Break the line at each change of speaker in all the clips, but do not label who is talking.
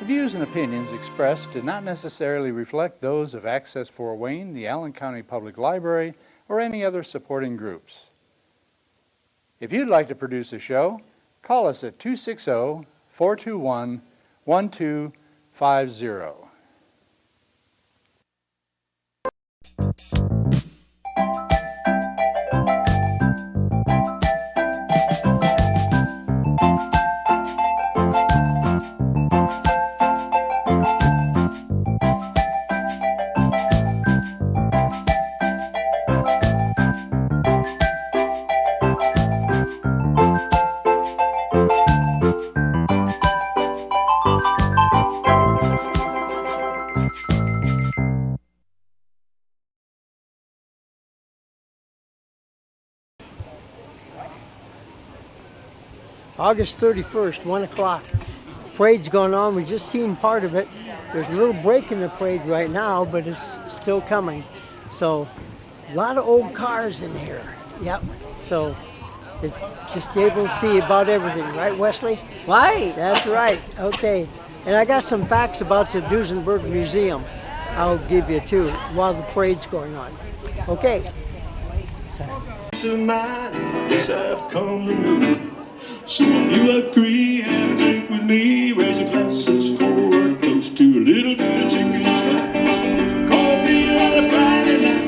The views and opinions expressed do not necessarily reflect those of Access Fort Wayne, the Allen County Public Library, or any other supporting groups. If you'd like to produce a show, call us at 260-421-1250.
August 31st, 1 o'clock. Parade's going on. We just seen part of it. There's a little break in the parade right now, but it's still coming. So, a lot of old cars in here. Yep. So, it's just able to see about everything, right, Wesley?
Right.
That's right. Okay. And I got some facts about the Duesenberg Museum I'll give you too while the parade's going on. Okay.
Of mine, yes, I've come to know. So if you agree, have a drink with me. Raise your glasses for a toast to a little bit of chicken pie. Coffee on a Friday night,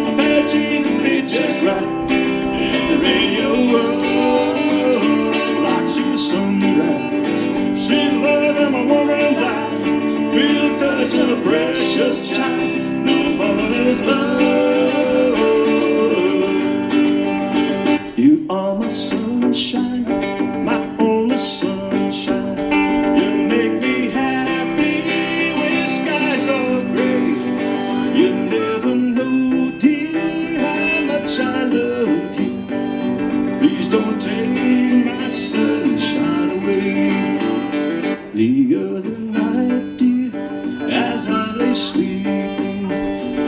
a pair of jeans fit just right. And the radio rocks you to sunrise. See the love in my woman's eyes, feel the touch of a precious child. No more than his love. You are my sunshine, my only sunshine. You make me happy when skies are gray. You never know, dear, how much I love you. Please don't take my sunshine away. The other night, dear, as I lay sleeping,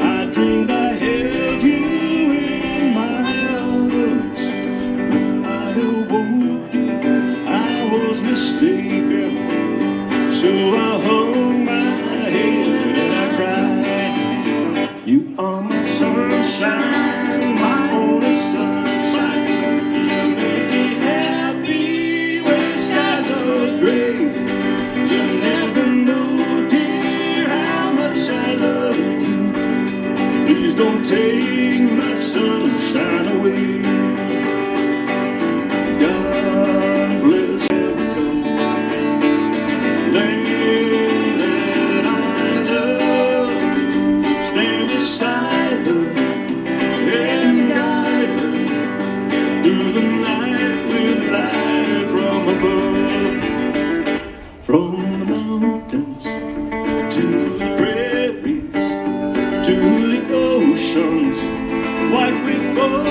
I dreamed I held you in my arms. I was mistaken, so I hung my head and I cried. You are my sunshine, my only sunshine. You make me happy when the skies are gray. You never know, dear, how much I love you. Please don't take my sunshine away. From the mountains to the prairies to the oceans white with foam.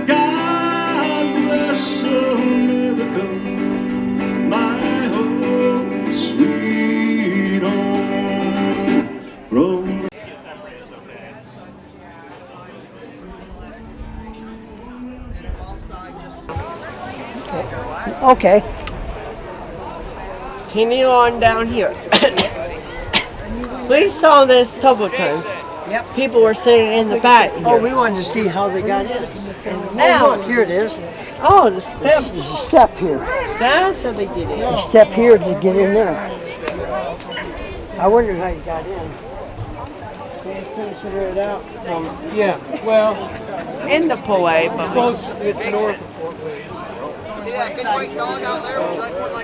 God bless America, my home, sweet home. From
Okay.
Continue on down here. We saw this a couple of times.
Yep.
People were sitting in the back here.
Oh, we wanted to see how they got in. And
now-
look, here it is.
Oh, the step.
There's a step here.
That's how they get in.
A step here to get in there. I wondered how you got in.
Can't figure it out.
Yeah, well,
In the parade, but
close, it's north of Fort Wayne.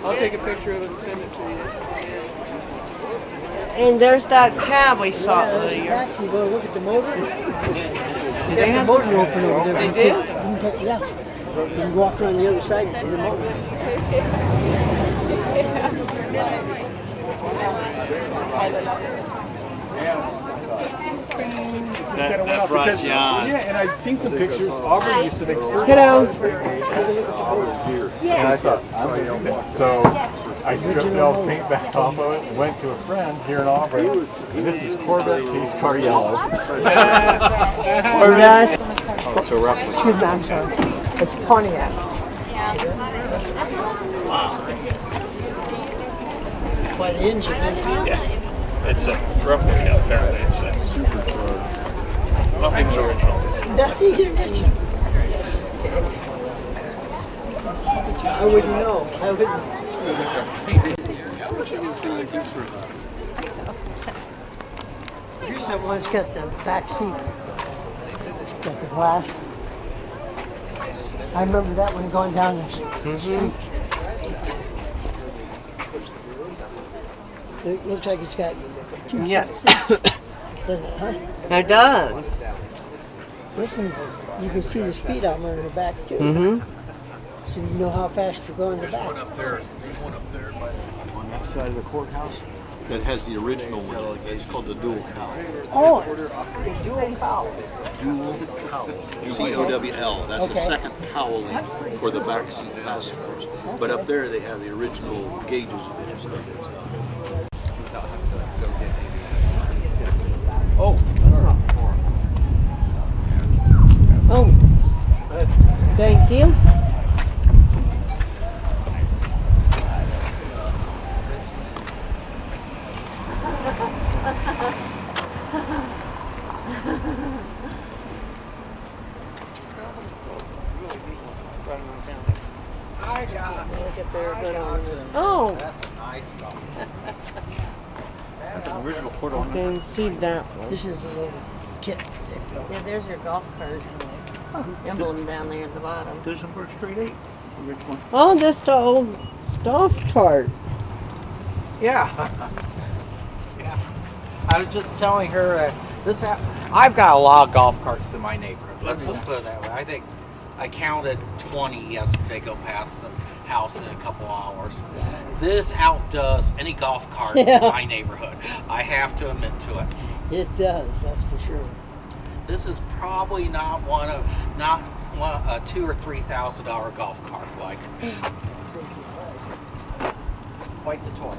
I'll take a picture of it and send it to you.
and there's that cab we saw
There's a
earlier.
taxi. Go look at the motor.
Did
They
they
have
have
the motor open over there.
They
You
did?
yeah. You can walk around the other side and see the motor.
That brought you on. Yeah, and I'd seen some pictures. Auburn used to make sure.
Hello.
And I thought, so I stripped the old paint back off of it and went to a friend here in Auburn. And this is Corvette Case Car Yellow.
Excuse me, I'm sorry. It's Pontiac. by the engine, isn't it?
Yeah. It's a replica, apparently. It's a nothing's original.
Nothing's original. I wouldn't know. I wouldn't. Here's that one that's got the back seat. It's got the glass. I remember that one going down the street. It looks like it's got two front seats. Doesn't it, huh?
It does.
This one's, you can see the speedometer in the back too.
Mm-hmm.
So you know how fast you're going in the back.
There's one up there on that side of the courthouse that has the original one. It's called the dual cowl.
Oh, the dual cowl.
Dual cowl. COWL. That's the
Okay.
second cowling for the back seat passengers. But up there they have the original gauges.
Oh, that's not far. Oh, thank you.
Oh,
That's an original Ford
I can see that one.
This is a little kit.
Yeah, there's your golf cart emblem down there at the bottom.
Duesenberg Street 8. Original.
Oh, that's the old golf cart.
Yeah. Yeah. I was just telling her I've got a lot of golf carts in my neighborhood. Let's just put it that way. I think I counted 20 yesterday go past the house in a couple hours. This outdoes any golf cart in my neighborhood. I have to admit to it.
It does, that's for sure.
This is probably not a $2,000 or $3,000 golf cart, like. Quite the toy.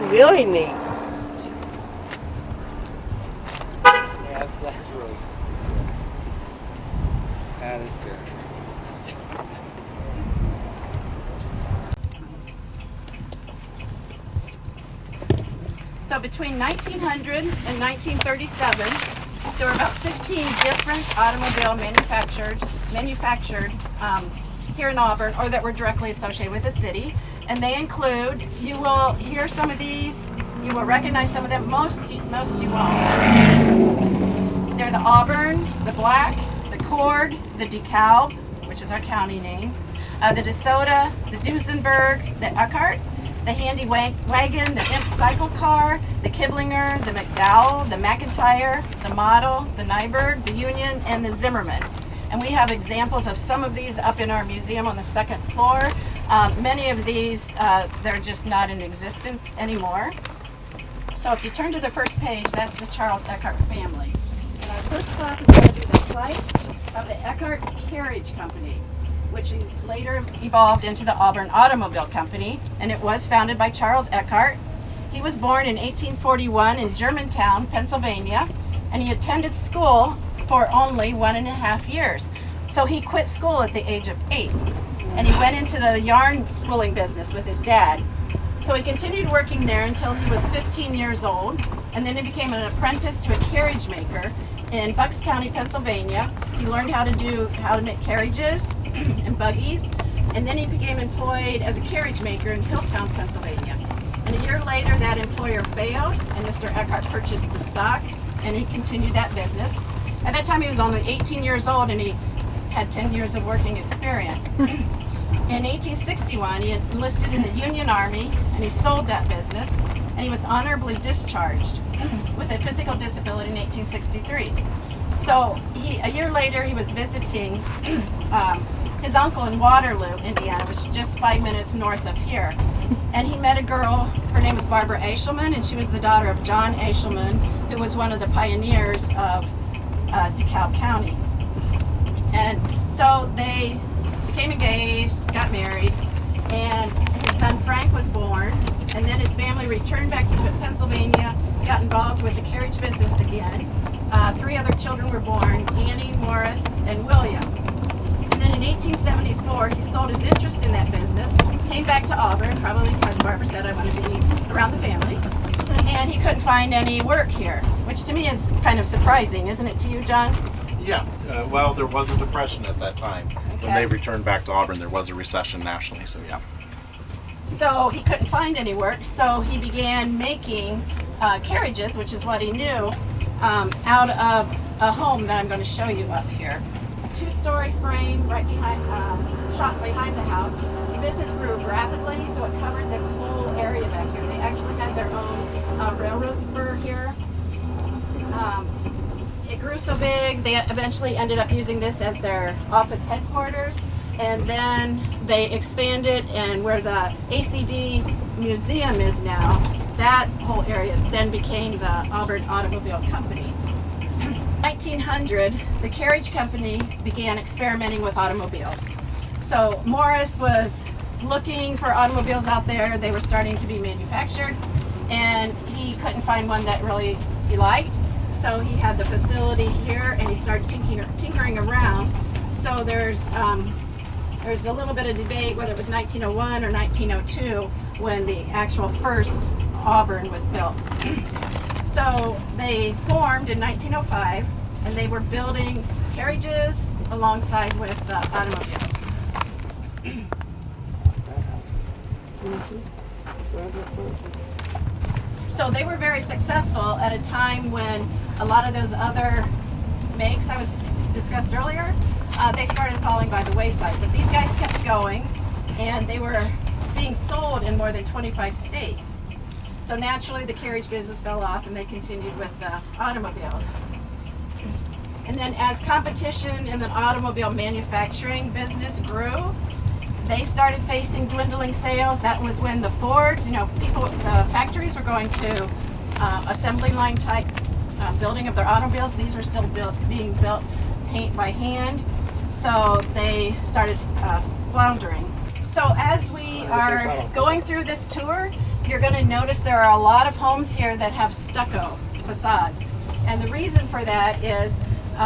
Really neat.
Yeah, that's really. That is good.
So between 1900 and 1937, there were about 16 different automobile manufactured here in Auburn, or that were directly associated with the city. And they include, you will hear some of these, you will recognize some of them, most you won't. They're the Auburn, the Black, the Cord, the DeKalb, which is our county name, the DeSoto, the Duesenberg, the Eckhart, the Handy Wagon, the Imp Cycle Car, the Kiblinger, the McDowell, the McIntyre, the Model, the Nyberg, the Union, and the Zimmerman. And we have examples of some of these up in our museum on the second floor. Many of these, they're just not in existence anymore. So if you turn to the first page, that's the Charles Eckhart family. And our first stop is going to be the site of the Eckhart Carriage Company, which later evolved into the Auburn Automobile Company, and it was founded by Charles Eckhart. He was born in 1841 in Germantown, Pennsylvania, and he attended school for only 1.5 years. So he quit school at the age of 8, and he went into the yarn spooling business with his dad. So he continued working there until he was 15 years old, and then he became an apprentice to a carriage maker in Bucks County, Pennsylvania. He learned how to make carriages and buggies, and then he became employed as a carriage maker in Hilltown, Pennsylvania. And a year later, that employer failed, and Mr. Eckhart purchased the stock, and he continued that business. At that time, he was only 18 years old, and he had 10 years of working experience. In 1861, he enlisted in the Union Army, and he sold that business, and he was honorably discharged with a physical disability in 1863. So a year later, he was visiting his uncle in Waterloo, Indiana, which is just 5 minutes north of here. And he met a girl, her name was Barbara Aishelman, and she was the daughter of John Aishelman, who was one of the pioneers of DeKalb County. And so they became engaged, got married, and his son Frank was born. And then his family returned back to Pennsylvania, got involved with the carriage business again. 3 other children were born, Annie, Morris, and William. And then in probably because Barbara said I want to be around the family. And he couldn't find any work here, which to me is kind of surprising, isn't it to you, John?
Yeah, well, there was a depression at that time. When they returned back to Auburn, there was a recession nationally, so yeah.
So he couldn't find any work, so he began making carriages, which is what he knew, out of a home that I'm going to show you up here. A 2-story frame right behind, shot behind the house. The business grew rapidly, so it covered this whole area back here. They actually had their own railroad spur here. It grew so big, they eventually ended up using this as their office headquarters, and then they expanded, and where the ACD Museum is now, that whole area then became the Auburn Automobile Company. In 1900, the carriage company began experimenting with automobiles. So Morris was looking for automobiles out there. They were starting to be manufactured, and he couldn't find one that really he liked. So he had the facility here, and he started tinkering around. So there's a little bit of debate whether it was 1901 or 1902 when the actual first Auburn was built. So they formed in 1905, and they were building carriages alongside with automobiles. So they were very successful at a time when a lot of those other makes I was discussed earlier, they started falling by the wayside. But these guys kept going, and they were being sold in more than 25 states. So naturally the carriage business fell off, and they continued with the automobiles. And then as competition in the automobile manufacturing business grew, they started facing dwindling sales. That was when the Fords, factories were going to assembly line type building of their automobiles. These were still being built paint by hand. So they started floundering. So as we are going through this tour, you're going to notice there are a lot of homes here that have stucco facades. And the reason for that is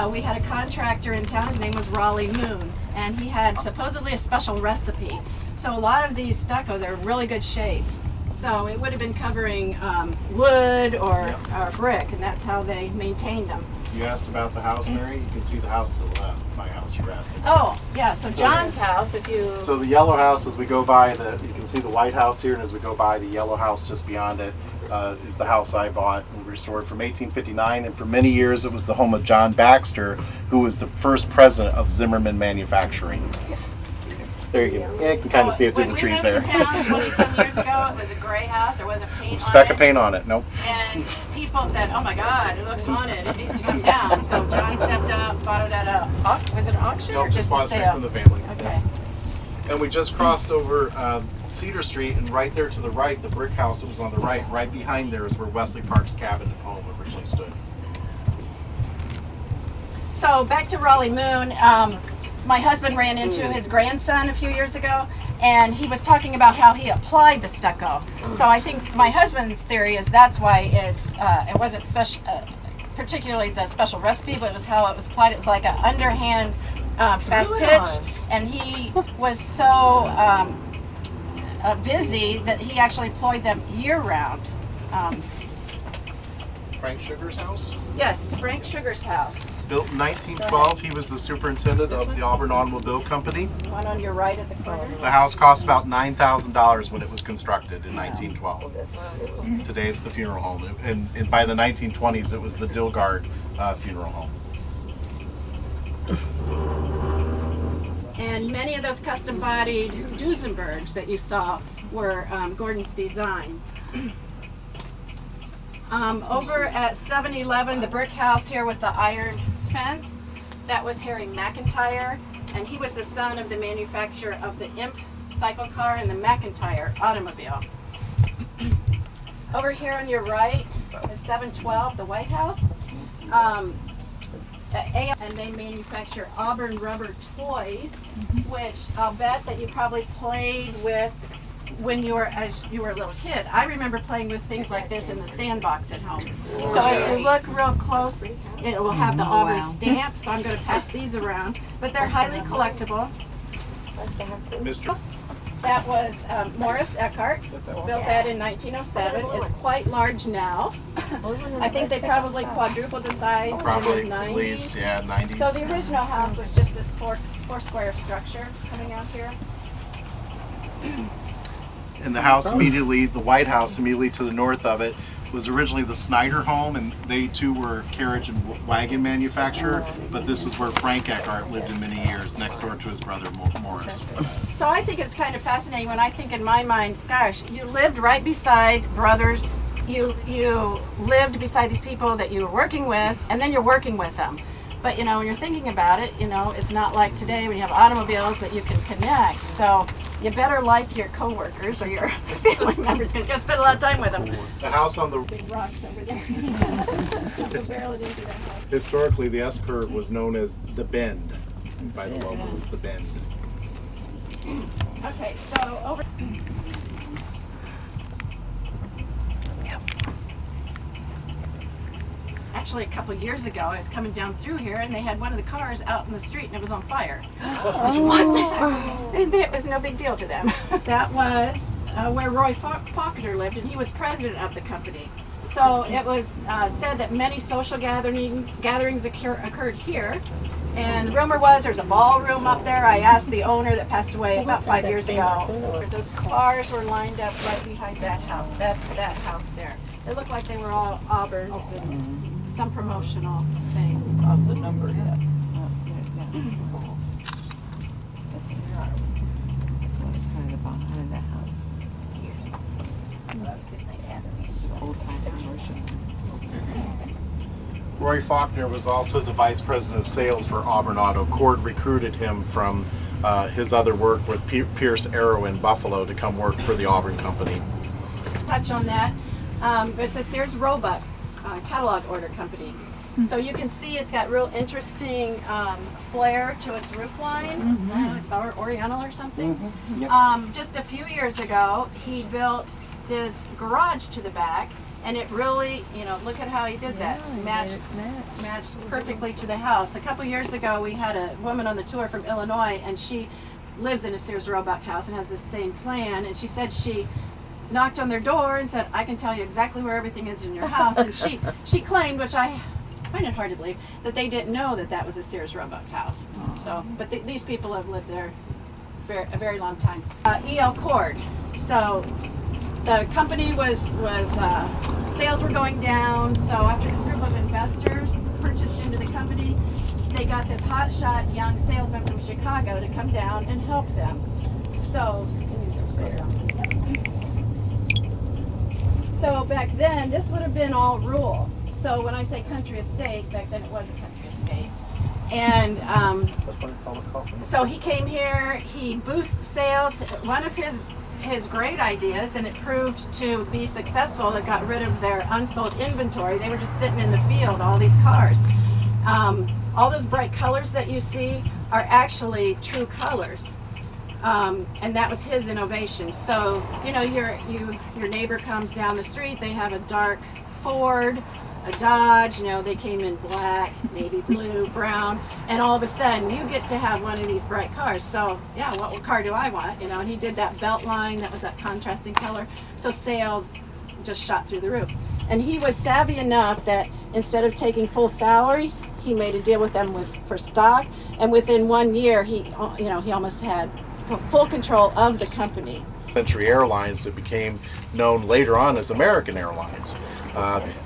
we had a contractor in town, his name was Raleigh Moon, and he had supposedly a special recipe. So a lot of these stucco, they're in really good shape. So it would have been covering wood or brick, and that's how they maintained them.
You asked about the house, Mary. You can see the house to the left. My house, you're asking.
Oh, yeah. So John's house, if you.
So the yellow house, as we go by, you can see the white house here, and as we go by, the yellow house just beyond it is the house I bought and restored from 1859, and for many years it was the home of John Baxter, who was the first president of Zimmerman Manufacturing. There you go. Yeah, you can kind of see it through the trees there.
When we moved to town 20-some years ago, it was a gray house. There wasn't paint on it.
Speck of paint on it. Nope.
And people said, "Oh my God, it looks haunted. It needs to come down." So John stepped up, bought it at was it an auction or just a sale?
From the family.
Okay.
And we just crossed over Cedar Street, and right there to the right, the brick house that was on the right behind there is where Wesley Park's cabin and home originally stood.
So back to Raleigh Moon. My husband ran into his grandson a few years ago, and he was talking about how he applied the stucco. So I think my husband's theory is that's why it wasn't special, particularly the special recipe, but it was how it was applied. It was like an underhand fast pitch, and he was so busy that he actually employed them year-round.
Frank Sugar's house?
Yes, Frank Sugar's house.
Built in 1912. He was the superintendent of the Auburn Automobile Company.
One on your right at the corner.
The house cost about $9,000 when it was constructed in 1912. Today it's the funeral home. And by the 1920s it was the Dilgard funeral home.
And many of those custom-bodied Duesenbergs that you saw were Gordon's design. Over at 711, the brick house here with the iron fence, that was Harry McIntyre, and he was the son of the manufacturer of the Imp cycle car and the McIntyre automobile. Over here on your right is 712, the White House. And they manufacture Auburn rubber toys, which I'll bet that you probably played with when you were a little kid. I remember playing with things like this in the sandbox at home. So if you look real close, it will have the Auburn stamp. So I'm going to pass these around, but they're highly collectible. That was Morris Eckhart, built that in 1907. It's quite large now. I think they probably quadrupled the size
Probably
in the
at
90s.
least, yeah, 90s.
So the original house was just this four square structure coming out here.
And the house immediately, the White House immediately to the north of it, was originally the Snyder home, and they too were carriage and wagon manufacturer, but this is where Frank Eckhart lived in many years, next door to his brother Morris.
So I think it's kind of fascinating when I think in my mind, gosh, you lived right beside brothers, you lived beside these people that you were working with, and then you're working with them. But when you're thinking about it, it's not like today when you have automobiles that you can connect. So you better like your coworkers or your family members. You're gonna spend a lot of time with them.
The house on the
Big rocks over there.
historically, the S curve was known as the Bend by the locals. The Bend.
Okay, so over. Actually, a couple of years ago, I was coming down through here, and they had one of the cars out in the street, and it was on fire. What the heck? It was no big deal to them. That was where Roy Faulkner lived, and he was president of the company. So it was said that many social gatherings occurred here. And the rumor was there's a ballroom up there. I asked the owner that passed away about 5 years ago. Those cars were lined up right behind that house. That's that house there. It looked like they were all Auburns and some promotional thing.
Of the number, yeah. This one's kind of behind the house. Old time commercial.
Roy Faulkner was also the vice president of sales for Auburn Auto. Cord recruited him from his other work with Pierce Arrow in Buffalo to come work for the Auburn company.
Touch on that. It's a Sears Roebuck catalog order company. So you can see it's got real interesting flair to its roof line. It's Oriental or something. Just a few years ago, he built this garage to the back, and it really, look at how he did that. Matched perfectly to the house. A couple years ago, we had a woman on the tour from Illinois, and she lives in a Sears Roebuck house and has the same plan. And she said she knocked on their door and said, "I can tell you exactly where everything is in your house." And she claimed, which I find it hard to believe, that they didn't know that that was a Sears Roebuck house. So, but these people have lived there a very long time. E.L. Cord. So the company was sales were going down. So after this group of investors purchased into the company, they got this hotshot young salesman from Chicago to come down and help them. So. So back then, this would have been all rural. So when I say country estate, back then it was a country estate. And so he came here, he boosted sales. One of his great ideas, and it proved to be successful, it got rid of their unsold inventory. They were just sitting in the field, all these cars. All those bright colors that you see are actually true colors. And that was his innovation. So, your neighbor comes down the street, they have a dark Ford, a Dodge, they came in black, navy blue, brown, and all of a sudden you get to have one of these bright cars. So, yeah, what car do I want? And he did that belt line, that was that contrasting color. So sales just shot through the roof. And he was savvy enough that instead of taking full salary, he made a deal with them for stock, and within 1 year, he almost had full control of the company.
Century Airlines that became known later on as American Airlines.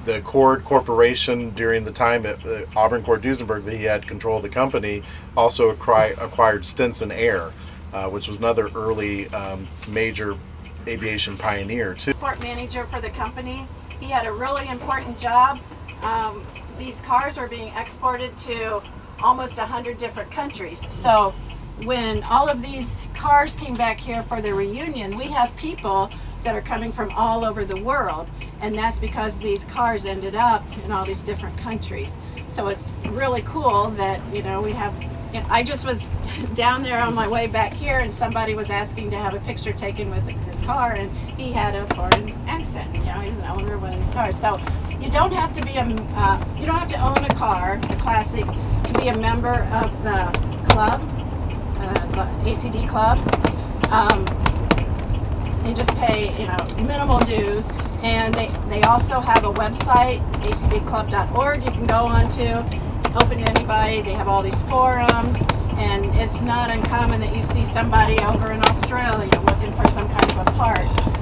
The Cord Corporation, during the time at Auburn Cord Duesenberg that he had control of the company, also acquired Stinson Air, which was another early major aviation pioneer too.
Export manager for the company. He had a really important job. These cars were being exported to almost 100 different countries. So when all of these cars came back here for the reunion, we have people that are coming from all over the world, and that's because these cars ended up in all these different countries. So it's really cool that we have. I just was down there on my way back here, and somebody was asking to have a picture taken with his car, and he had a foreign accent. He was an owner of one of these cars. So you don't have to be you don't have to own a car, a classic, to be a member of the club. The ACD club. You just pay, minimal dues. And they also have a website, acbclub.org. You can go on to, open to anybody. They have all these forums, and it's not uncommon that you see somebody over in Australia looking for some kind of a part.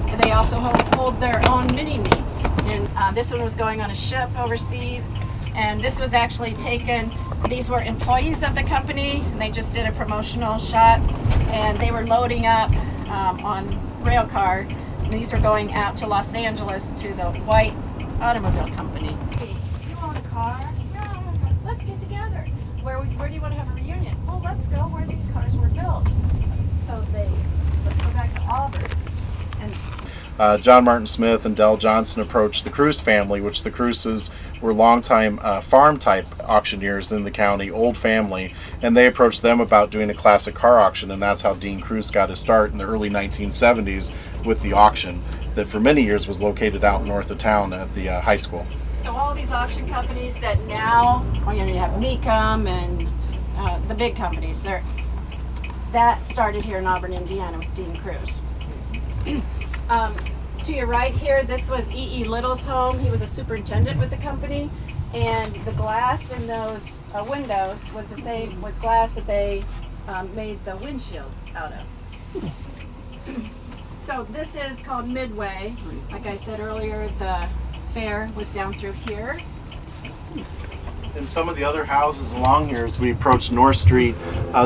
And they also hold their own mini meets. And this one was going on a ship overseas, and this was actually taken. These were employees of the company, and they just did a promotional shot, and they were loading up on rail car. And these are going out to Los Angeles to the White Automobile Company. Hey, you own a car? Yeah, let's get together. Where do you want to have a reunion? Well, let's go where these cars were built. So let's go back to Auburn. And
John Martin Smith and Dell Johnson approached the Cruz family, which the Cruzes were longtime farm-type auctioneers in the county, old family, and they approached them about doing a classic car auction, and that's how Dean Cruz got his start in the early 1970s with the auction that for many years was located out north of town at the high school.
So all these auction companies that now, you have Mecum and the big companies, that started here in Auburn, Indiana with Dean Cruz. To your right here, this was E.E. Little's home. He was a superintendent with the company, and the glass in those windows was the same, was glass that they made the windshields out of. So this is called Midway. Like I said earlier, the fair was down through here.
And some of the other houses along here as we approached North Street,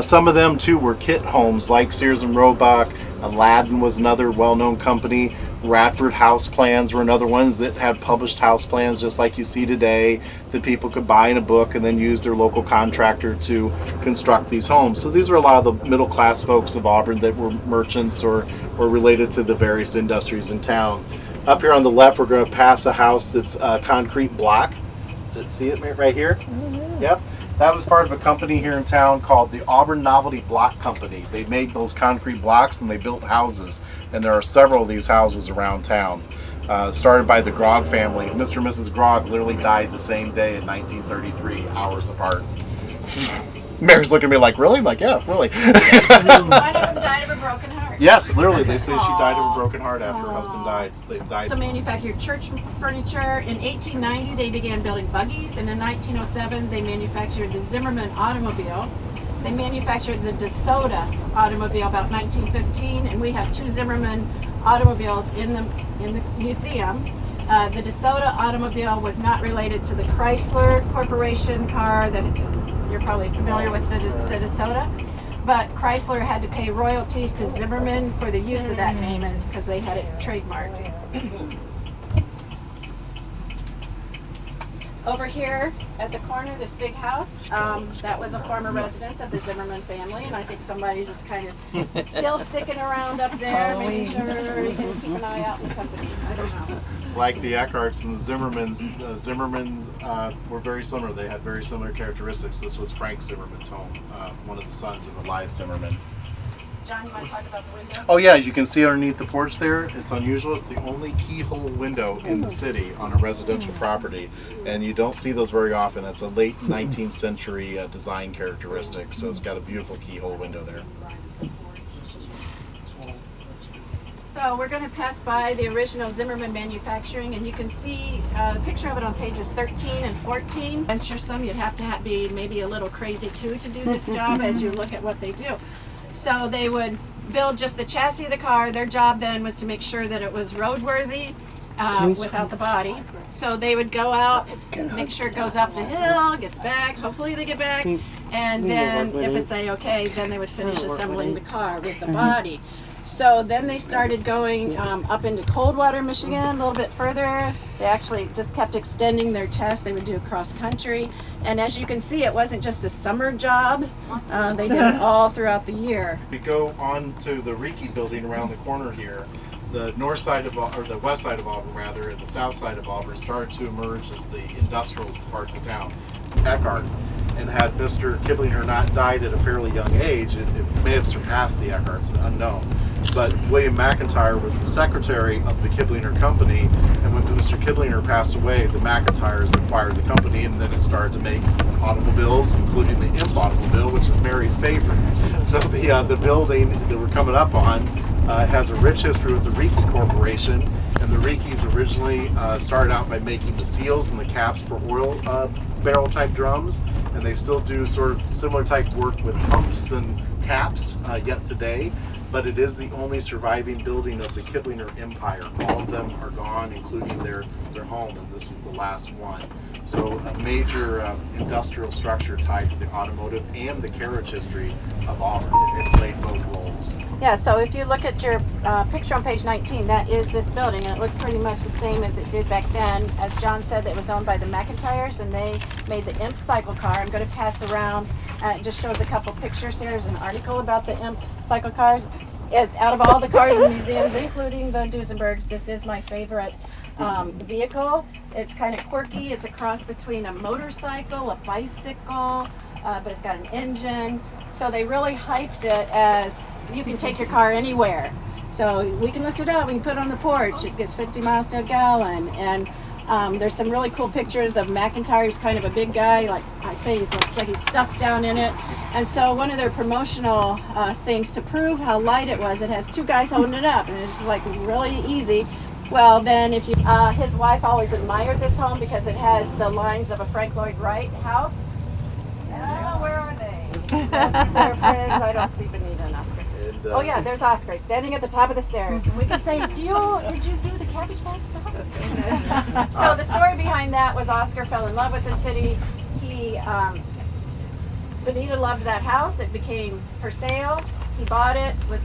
some of them too were kit homes like Sears and Roebuck. Aladdin was another well-known company. Radford House Plans were another ones that had published house plans just like you see today that people could buy in a book and then use their local contractor to construct these homes. So these were a lot of the middle class folks of Auburn that were merchants or related to the various industries in town. Up here on the left we're going to pass a house that's concrete block. See it right here? Mm-hmm. Yep. That was part of a company here in town called the Auburn Novelty Block Company. They made those concrete blocks and they built houses. And there are several of these houses around town. Started by the Grog family. Mr. and Mrs. Grog literally died the same day in 1933, hours apart. Mary's looking at me like, really? I'm like, yeah, really.
One of them died of a broken heart.
Yes, literally. They say she died of a broken heart after her husband died. They died.
So manufactured church furniture. In 1890, they began building buggies, and in 1907, they manufactured the Zimmerman automobile. They manufactured the DeSoto automobile about 1915, and we have two Zimmerman automobiles in the museum. The DeSoto automobile was not related to the Chrysler Corporation car that you're probably familiar with, the DeSoto. But Chrysler had to pay royalties to Zimmerman for the use of that name because they had it trademarked. Over here at the corner, this big house, that was a former residence of the Zimmerman family, and I think somebody's just kind of still sticking around up there, making sure you can keep an eye out in the company. I don't know.
Like the Eckharts and the Zimmermans, Zimmerman were very similar. They had very similar characteristics. This was Frank Zimmerman's home, one of the sons of Elias Zimmerman.
John, you want to talk about the window?
Oh yeah, as you can see underneath the porch there, it's unusual. It's the only keyhole window in the city on a residential property, and you don't see those very often. That's a late 19th century design characteristic, so it's got a beautiful keyhole window there.
So we're going to pass by the original Zimmerman manufacturing, and you can see the picture of it on pages 13 and 14. Venturesome, you'd have to be maybe a little crazy too to do this job as you look at what they do. So they would build just the chassis of the car. Their job then was to make sure that it was roadworthy without the body. So they would go out, make sure it goes up the hill, gets back, hopefully they get back, and then if it's A-okay, then they would finish assembling the car with the body. So then they started going up into Coldwater, Michigan, a little bit further. They actually just kept extending their tests. They would do cross country. And as you can see, it wasn't just a summer job. They did it all throughout the year.
We go on to the Reiki building around the corner here. The north side of, or the west side of Auburn rather, and the south side of Auburn started to emerge as the industrial parts of town. Eckhart. And had Mr. Kiblinger not died at a fairly young age, it may have surpassed the Eckharts, unknown. But William McIntyre was the secretary of the Kiblinger Company, and when Mr. Kiblinger passed away, the McIntyres acquired the company, and then it started to make automobiles, including the Imp automobile, which is Mary's favorite. So the building that we're coming up on It has a rich history with the Riki Corporation, and the Rikis originally started out by making the seals and the caps for oil barrel type drums, and they still do sort of similar type work with pumps and caps yet today. But it is the only surviving building of the Kiplinger Empire. All of them are gone, including their home, and this is the last one. So a major industrial structure tied to the automotive and the carriage history of Auburn. It played both roles.
Yeah, so if you look at your picture on page 19, that is this building, and it looks pretty much the same as it did back then. As John said, it was owned by the McIntyres, and they made the Imp cycle car. I'm going to pass around. It just shows a couple pictures here. There's an article about the Imp cycle cars. It's out of all the cars in the museums, including the Duesenbergs, this is my favorite vehicle. It's kind of quirky. It's a cross between a motorcycle, a bicycle, but it's got an engine. So they really hyped it as you can take your car anywhere. So we can lift it up, we can put it on the porch. It gets 50 miles to a gallon. And there's some really cool pictures of McIntyre. He's kind of a big guy, like I say, he's like he's stuffed down in it. And so one of their promotional things to prove how light it was, it has two guys holding it up, and it's just like really easy. Well, then if you, his wife always admired this home because it has the lines of a Frank Lloyd Wright house. Where are they? That's their friends. I don't see Benita enough. Oh yeah, there's Oscar standing at the top of the stairs. And we can say, did you do the Cabbage Patch Kids? So the story behind that was Oscar fell in love with the city. Benita loved that house. It became for sale. He bought it with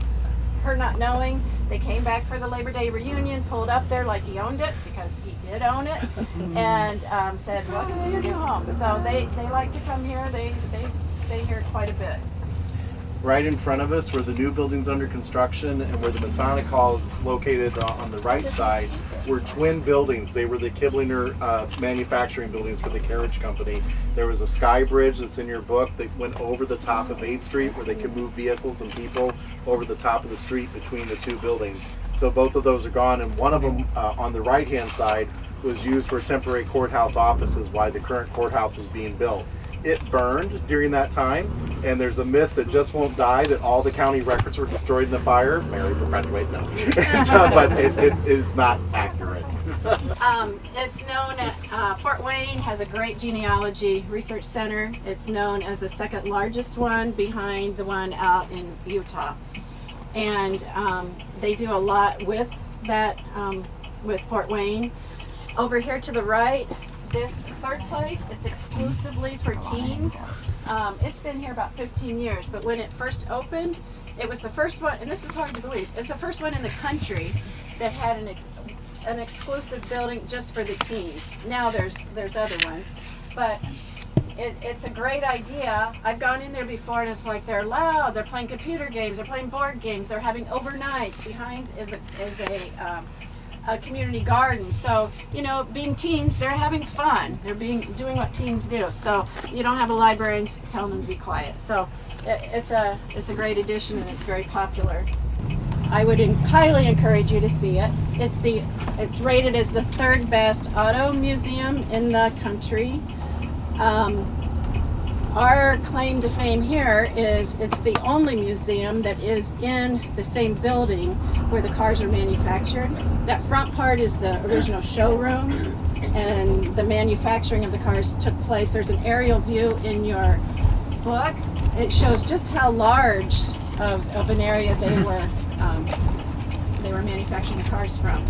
her not knowing. They came back for the Labor Day reunion, pulled up there like he owned it, because he did own it, and said, welcome to your new home. So they like to come here. They stay here quite a bit.
Right in front of us, where the new building's under construction and where the Masonic Hall is located on the right side, were twin buildings. They were the Kiplinger manufacturing buildings for the carriage company. There was a sky bridge that's in your book that went over the top of 8th Street where they could move vehicles and people over the top of the street between the two buildings. So both of those are gone, and one of them on the right-hand side was used for temporary courthouse offices while the current courthouse was being built. It burned during that time, and there's a myth that just won't die, that all the county records were destroyed in the fire. Mary perpetuate, no. But it is not accurate.
It's known at Fort Wayne has a great genealogy research center. It's known as the second largest one behind the one out in Utah. And they do a lot with that, with Fort Wayne. Over here to the right, this third place, it's exclusively for teens. It's been here about 15 years, but when it first opened, it was the first one, and this is hard to believe, it's the first one in the country that had an exclusive building just for the teens. Now there's other ones, but it's a great idea. I've gone in there before, and it's like they're loud, they're playing computer games, they're playing board games, they're having overnight. Behind is a community garden. So, you know, being teens, they're having fun. They're doing what teens do. So you don't have a librarian telling them to be quiet. So it's a great addition, and it's very popular. I would highly encourage you to see it. It's rated as the 3rd best auto museum in the country. Our claim to fame here is it's the only museum that is in the same building where the cars are manufactured. That front part is the original showroom, and the manufacturing of the cars took place. There's an aerial view in your book. It shows just how large of an area they were manufacturing the cars from.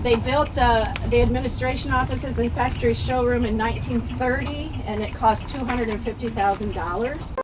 They built the administration offices and factory showroom in 1930, and it cost $250,000.